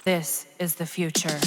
This is the future.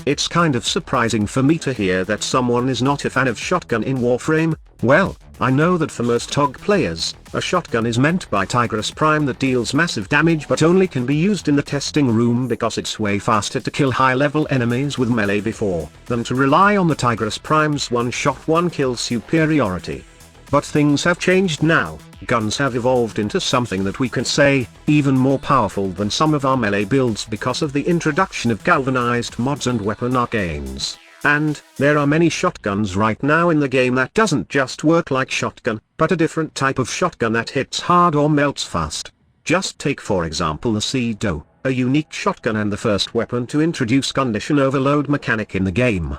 It's kind of surprising for me to hear that someone is not a fan of shotgun in Warframe. Well, I know that for most TOG players, a shotgun is meant by Tigris Prime that deals massive damage but only can be used in the testing room because it's way faster to kill high-level enemies with melee before than to rely on the Tigris Prime's one-shot one-kill superiority. But things have changed now. Guns have evolved into something that we can say, even more powerful than some of our melee builds because of the introduction of galvanized mods and weapon arcanes. And, there are many shotguns right now in the game that doesn't just work like shotgun, but a different type of shotgun that hits hard or melts fast. Just take for example the Cedo, a unique shotgun and the first weapon to introduce condition overload mechanic in the game.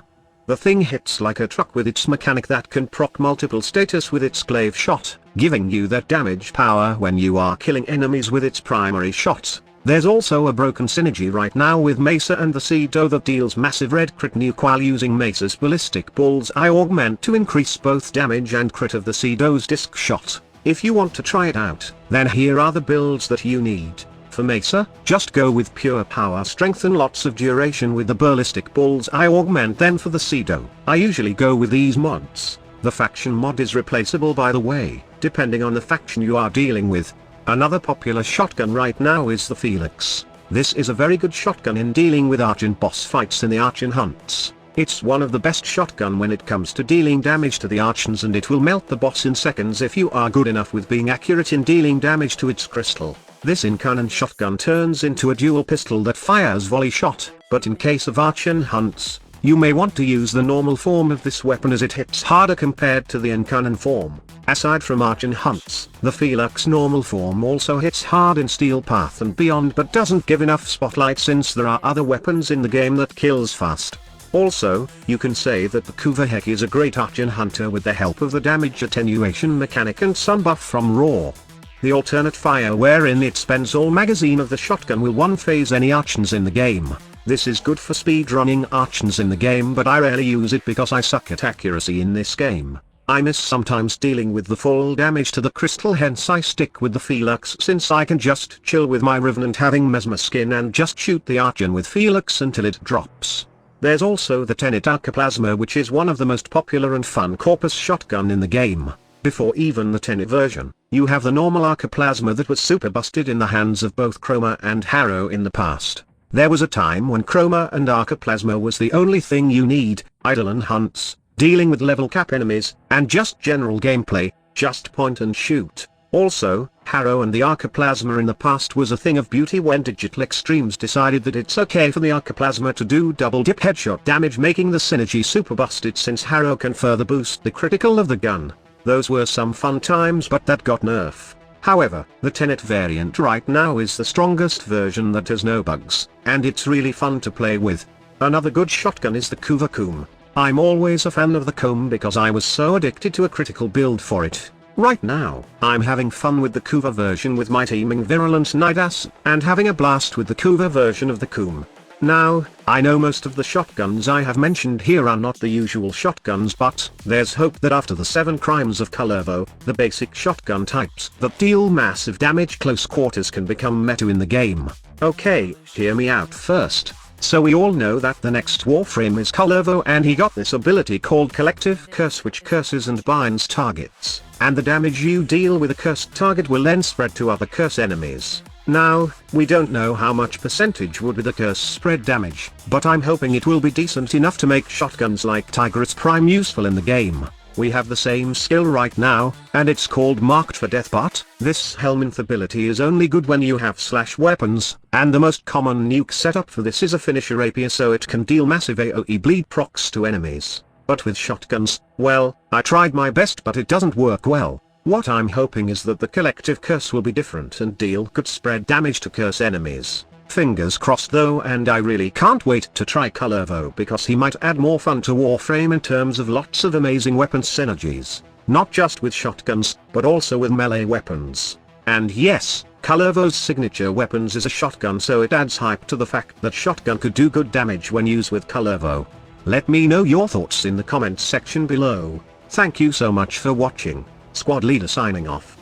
The thing hits like a truck with its mechanic that can proc multiple status with its glaive shot, giving you that damage power when you are killing enemies with its primary shots. There's also a broken synergy right now with Mesa and the Cedo that deals massive red crit nuke while using Mesa's ballistic bullseye augment to increase both damage and crit of the Cedo's disc shot. If you want to try it out, then here are the builds that you need. For Mesa, just go with pure power strength and lots of duration with the ballistic bullseye augment. Then for the Cedo, I usually go with these mods. The faction mod is replaceable by the way, depending on the faction you are dealing with. Another popular shotgun right now is the Felix. This is a very good shotgun in dealing with Archon boss fights in the Archon hunts. It's one of the best shotgun when it comes to dealing damage to the Archons, and it will melt the boss in seconds if you are good enough with being accurate in dealing damage to its crystal. This in-cannon shotgun turns into a dual pistol that fires volley shot, but in case of Archon hunts, you may want to use the normal form of this weapon as it hits harder compared to the in-cannon form. Aside from Archon hunts, the Felix normal form also hits hard in Steel Path and beyond but doesn't give enough spotlight since there are other weapons in the game that kills fast. Also, you can say that the Kuvahek is a great Archon hunter with the help of the damage attenuation mechanic and some buff from Raw. The alternate fire wherein it spends all magazine of the shotgun will one-phase any Archons in the game. This is good for speedrunning Archons in the game, but I rarely use it because I suck at accuracy in this game. I miss sometimes dealing with the full damage to the crystal, hence I stick with the Felix since I can just chill with my Revenant having Mesmer skin and just shoot the Archon with Felix until it drops. There's also the Tenet Arcaplasma, which is one of the most popular and fun corpus shotgun in the game. Before even the Tenet version, you have the normal Arcaplasma that was super busted in the hands of both Chroma and Harrow in the past. There was a time when Chroma and Arcaplasma was the only thing you need, idle and hunts, dealing with level cap enemies, and just general gameplay, just point and shoot. Also, Harrow and the Arcaplasma in the past was a thing of beauty when Digital Extremes decided that it's okay for the Arcaplasma to do double dip headshot damage, making the synergy super busted since Harrow can further boost the critical of the gun. Those were some fun times, but that got nerfed. However, the Tenet variant right now is the strongest version that has no bugs, and it's really fun to play with. Another good shotgun is the Kuvakum. I'm always a fan of the Comb because I was so addicted to a critical build for it. Right now, I'm having fun with the Kuva version with my teaming Virulent Nidas, and having a blast with the Kuva version of the Coom. Now, I know most of the shotguns I have mentioned here are not the usual shotguns, but there's hope that after the 7 crimes of Kullervo, the basic shotgun types that deal massive damage close quarters can become meta in the game. Okay, hear me out first. So we all know that the next Warframe is Kullervo, and he got this ability called Collective Curse, which curses and binds targets, and the damage you deal with a cursed target will then spread to other curse enemies. Now, we don't know how much percentage would be the curse spread damage, but I'm hoping it will be decent enough to make shotguns like Tigris Prime useful in the game. We have the same skill right now, and it's called Marked for Death, but this Helminth ability is only good when you have slash weapons, and the most common nuke setup for this is a finisher rapier, so it can deal massive AoE bleed procs to enemies. But with shotguns, well, I tried my best but it doesn't work well. What I'm hoping is that the Collective Curse will be different and deal good spread damage to curse enemies. Fingers crossed though, and I really can't wait to try Kullervo because he might add more fun to Warframe in terms of lots of amazing weapon synergies. Not just with shotguns, but also with melee weapons. And yes, Kullervo's signature weapons is a shotgun, so it adds hype to the fact that shotgun could do good damage when used with Kullervo. Let me know your thoughts in the comments section below. Thank you so much for watching. Squad Leader signing off.